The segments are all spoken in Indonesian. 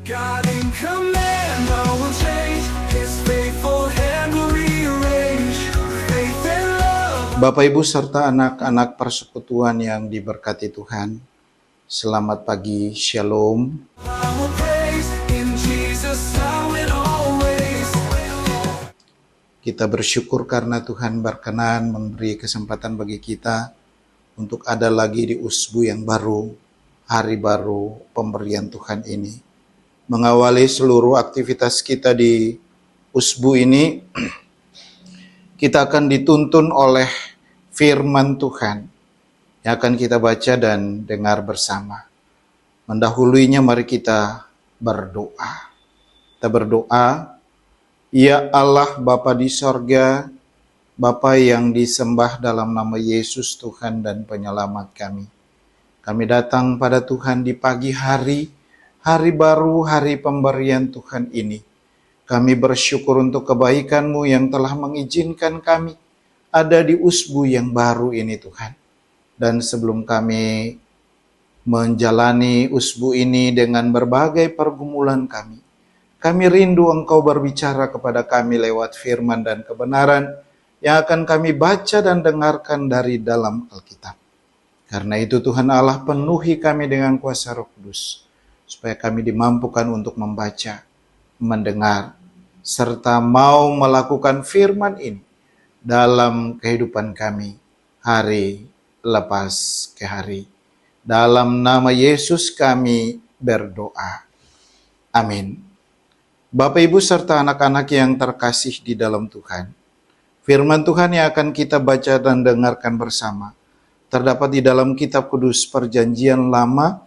God in command, all will change. His faithful hand will rearrange. Faith and love. Bapak Ibu serta anak-anak persekutuan yang diberkati Tuhan, selamat pagi, Shalom. I will praise in Jesus now and always. Kita bersyukur karena Tuhan berkenan memberi kesempatan bagi kita untuk ada lagi di usbu yang baru, hari baru pemberian Tuhan ini. Mengawali seluruh aktivitas kita di usbu ini, kita akan dituntun oleh firman Tuhan yang akan kita baca dan dengar bersama. Mendahulunya mari kita berdoa. Kita berdoa, ya Allah Bapa di sorga, Bapa yang disembah dalam nama Yesus Tuhan dan Penyelamat kami. Kami datang pada Tuhan di pagi hari, hari baru, hari pemberian Tuhan ini. Kami bersyukur untuk kebaikan-Mu yang telah mengizinkan kami ada di usbu yang baru ini Tuhan. Dan sebelum kami menjalani usbu ini dengan berbagai pergumulan kami rindu Engkau berbicara kepada kami lewat firman dan kebenaran yang akan kami baca dan dengarkan dari dalam Alkitab. Karena itu Tuhan Allah, penuhi kami dengan kuasa Roh Kudus, supaya kami dimampukan untuk membaca, mendengar, serta mau melakukan firman ini dalam kehidupan kami hari lepas ke hari. Dalam nama Yesus kami berdoa. Amin. Bapak Ibu serta anak-anak yang terkasih di dalam Tuhan, firman Tuhan yang akan kita baca dan dengarkan bersama terdapat di dalam kitab kudus Perjanjian Lama,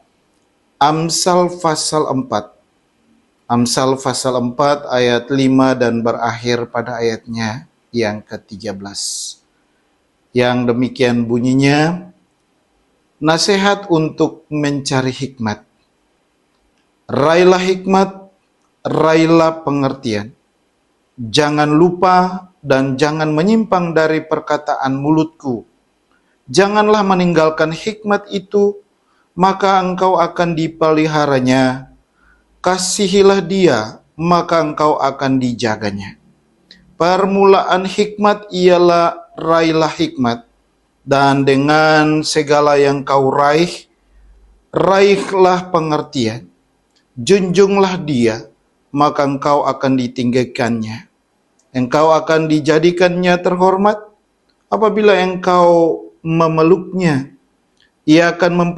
Amsal pasal 4. Amsal pasal 4 ayat 5 dan berakhir pada ayatnya yang ke-13. Yang demikian bunyinya, nasihat untuk mencari hikmat. Raihlah hikmat, raihlah pengertian. Jangan lupa dan jangan menyimpang dari perkataan mulutku. Janganlah meninggalkan hikmat itu, maka engkau akan dipeliharanya. Kasihilah dia, maka engkau akan dijaganya. Permulaan hikmat ialah raihlah hikmat, dan dengan segala yang kau raihlah pengertian. Junjunglah dia, maka engkau akan ditinggikannya. Engkau akan dijadikannya terhormat apabila engkau memeluknya. Ia akan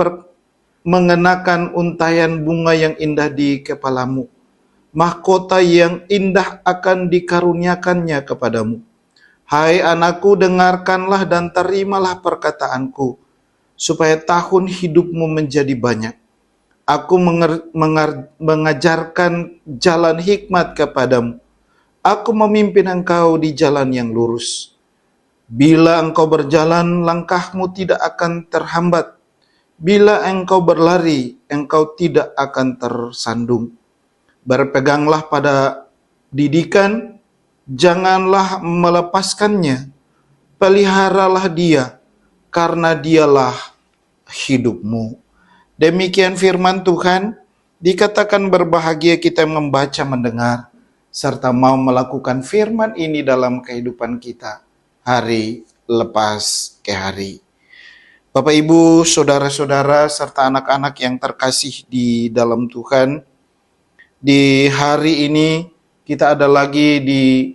mengenakan untayan bunga yang indah di kepalamu. Mahkota yang indah akan dikaruniakannya kepadamu. Hai anakku, dengarkanlah dan terimalah perkataanku, supaya tahun hidupmu menjadi banyak. Aku mengajarkan jalan hikmat kepadamu. Aku memimpin engkau di jalan yang lurus. Bila engkau berjalan, langkahmu tidak akan terhambat. Bila engkau berlari, engkau tidak akan tersandung. Berpeganglah pada didikan, janganlah melepaskannya. Peliharalah dia, karena dialah hidupmu. Demikian firman Tuhan. Dikatakan berbahagia kita membaca, mendengar, serta mau melakukan firman ini dalam kehidupan kita hari lepas ke hari. Bapak Ibu, saudara-saudara, serta anak-anak yang terkasih di dalam Tuhan, di hari ini kita ada lagi di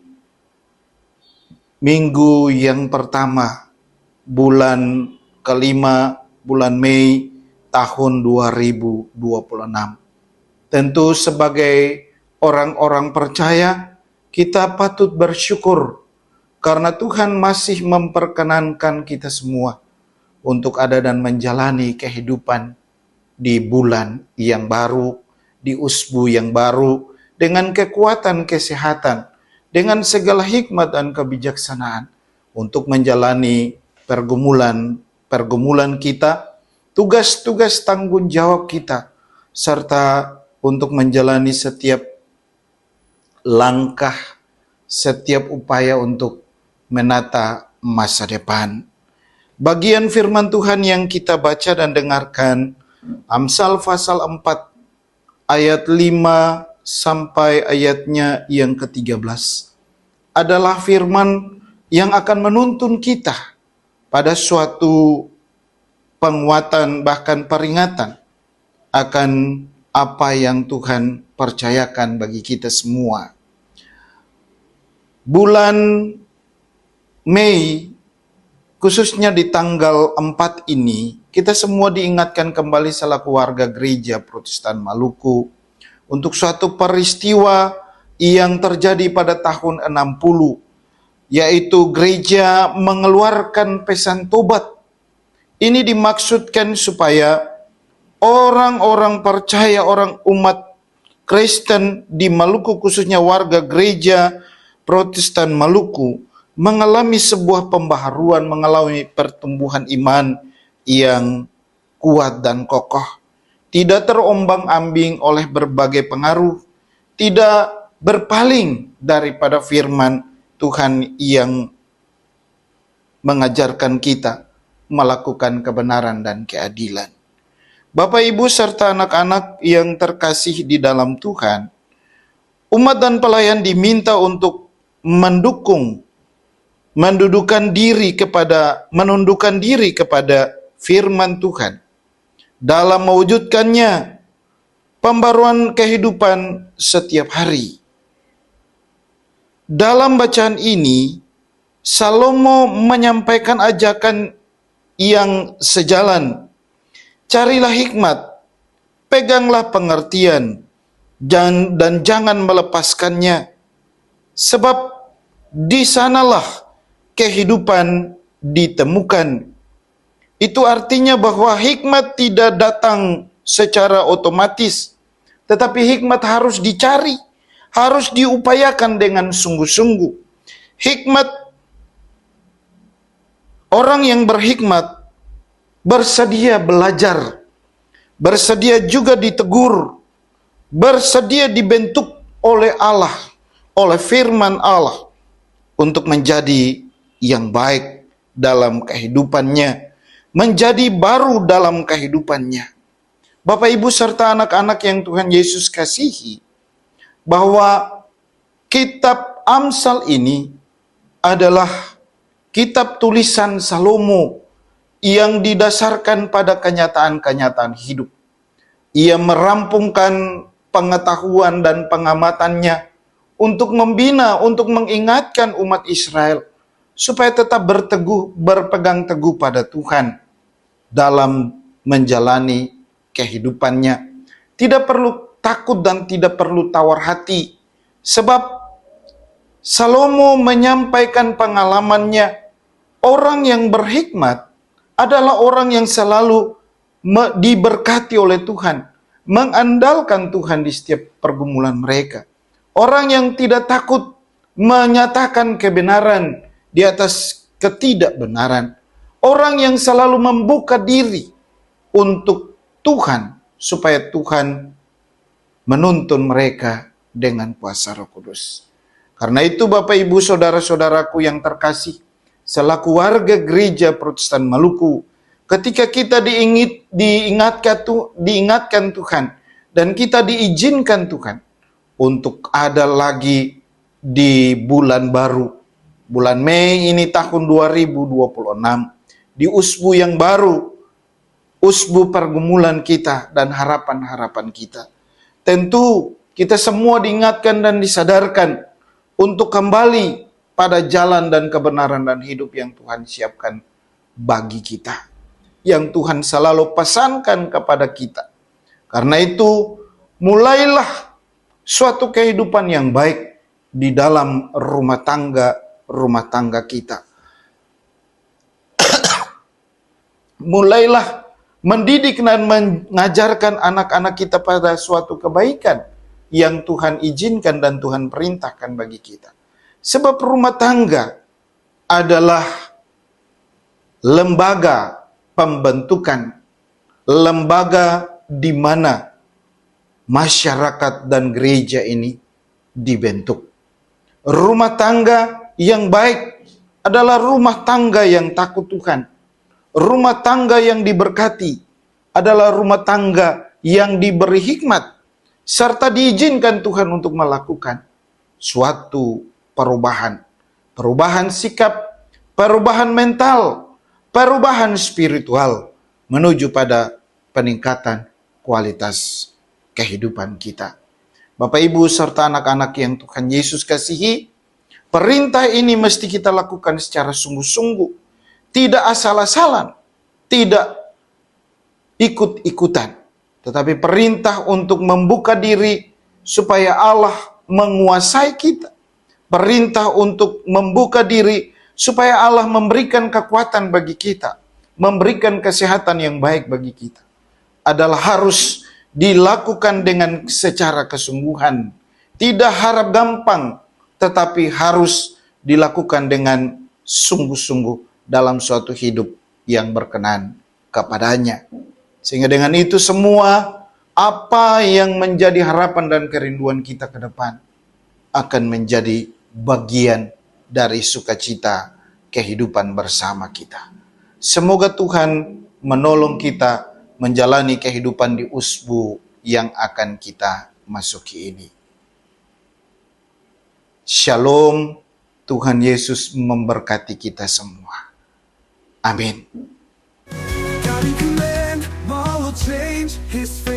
minggu yang pertama, bulan kelima, bulan Mei tahun 2026. Tentu sebagai orang-orang percaya, kita patut bersyukur karena Tuhan masih memperkenankan kita semua untuk ada dan menjalani kehidupan di bulan yang baru, di usbu yang baru, dengan kekuatan kesehatan, dengan segala hikmat dan kebijaksanaan untuk menjalani pergumulan kita, tugas-tugas tanggung jawab kita, serta untuk menjalani setiap langkah, setiap upaya untuk menata masa depan. Bagian firman Tuhan yang kita baca dan dengarkan, Amsal pasal 4 ayat 5 sampai ayatnya yang ke-13 adalah firman yang akan menuntun kita pada suatu penguatan bahkan peringatan akan apa yang Tuhan percayakan bagi kita semua. Bulan Mei, khususnya di tanggal 4 ini, kita semua diingatkan kembali selaku warga gereja Protestan Maluku untuk suatu peristiwa yang terjadi pada tahun 60, yaitu gereja mengeluarkan pesan tobat. Ini dimaksudkan supaya orang-orang percaya, orang umat Kristen di Maluku, khususnya warga gereja Protestan Maluku, mengalami sebuah pembaharuan, mengalami pertumbuhan iman yang kuat dan kokoh, tidak terombang-ambing oleh berbagai pengaruh, tidak berpaling daripada firman Tuhan yang mengajarkan kita melakukan kebenaran dan keadilan. Bapak, Ibu, serta anak-anak yang terkasih di dalam Tuhan, umat dan pelayan diminta untuk menundukkan diri kepada firman Tuhan dalam mewujudkannya pembaruan kehidupan setiap hari. Dalam bacaan ini, Salomo menyampaikan ajakan yang sejalan. Carilah hikmat, peganglah pengertian, dan jangan melepaskannya, sebab di sanalah kehidupan ditemukan. Itu artinya bahwa hikmat tidak datang secara otomatis, tetapi hikmat harus dicari, harus diupayakan dengan sungguh-sungguh. Hikmat, orang yang berhikmat bersedia belajar, bersedia juga ditegur, bersedia dibentuk oleh Allah, oleh firman Allah, untuk menjadi yang baik dalam kehidupannya, menjadi baru dalam kehidupannya. Bapak, Ibu, serta anak-anak yang Tuhan Yesus kasihi, bahwa kitab Amsal ini adalah kitab tulisan Salomo yang didasarkan pada kenyataan-kenyataan hidup. Ia merampungkan pengetahuan dan pengamatannya untuk membina, untuk mengingatkan umat Israel supaya tetap berpegang teguh pada Tuhan dalam menjalani kehidupannya. Tidak perlu takut dan tidak perlu tawar hati, sebab Salomo menyampaikan pengalamannya. Orang yang berhikmat adalah orang yang selalu diberkati oleh Tuhan, mengandalkan Tuhan di setiap pergumulan mereka. Orang yang tidak takut menyatakan kebenaran di atas ketidakbenaran. Orang yang selalu membuka diri untuk Tuhan, supaya Tuhan menuntun mereka dengan kuasa Roh Kudus. Karena itu Bapak, Ibu, saudara-saudaraku yang terkasih, selaku warga gereja Protestan Maluku, ketika kita diingatkan Tuhan, dan kita diizinkan Tuhan untuk ada lagi di bulan baru, bulan Mei ini tahun 2026, di usbu yang baru, usbu pergumulan kita dan harapan-harapan kita. Tentu kita semua diingatkan dan disadarkan untuk kembali pada jalan dan kebenaran dan hidup yang Tuhan siapkan bagi kita, yang Tuhan selalu pesankan kepada kita. Karena itu, mulailah suatu kehidupan yang baik di dalam rumah tangga kita. Mulailah mendidik dan mengajarkan anak-anak kita pada suatu kebaikan yang Tuhan izinkan dan Tuhan perintahkan bagi kita. Sebab rumah tangga adalah lembaga pembentukan, lembaga di mana masyarakat dan gereja ini dibentuk. Rumah tangga yang baik adalah rumah tangga yang takut Tuhan. Rumah tangga yang diberkati adalah rumah tangga yang diberi hikmat, serta diizinkan Tuhan untuk melakukan suatu perubahan. Perubahan sikap, perubahan mental, perubahan spiritual menuju pada peningkatan kualitas kehidupan kita. Bapak, Ibu, serta anak-anak yang Tuhan Yesus kasihi, perintah ini mesti kita lakukan secara sungguh-sungguh, tidak asal-asalan, tidak ikut-ikutan, tetapi perintah untuk membuka diri supaya Allah menguasai kita. Perintah untuk membuka diri supaya Allah memberikan kekuatan bagi kita, memberikan kesehatan yang baik bagi kita, adalah harus dilakukan dengan secara kesungguhan. Tidak harap gampang, tetapi harus dilakukan dengan sungguh-sungguh dalam suatu hidup yang berkenan kepadanya. Sehingga dengan itu semua apa yang menjadi harapan dan kerinduan kita ke depan akan menjadi bagian dari sukacita kehidupan bersama kita. Semoga Tuhan menolong kita menjalani kehidupan di usbu yang akan kita masuki ini. Shalom, Tuhan Yesus memberkati kita semua. Amin. God, He command, all will change. His faith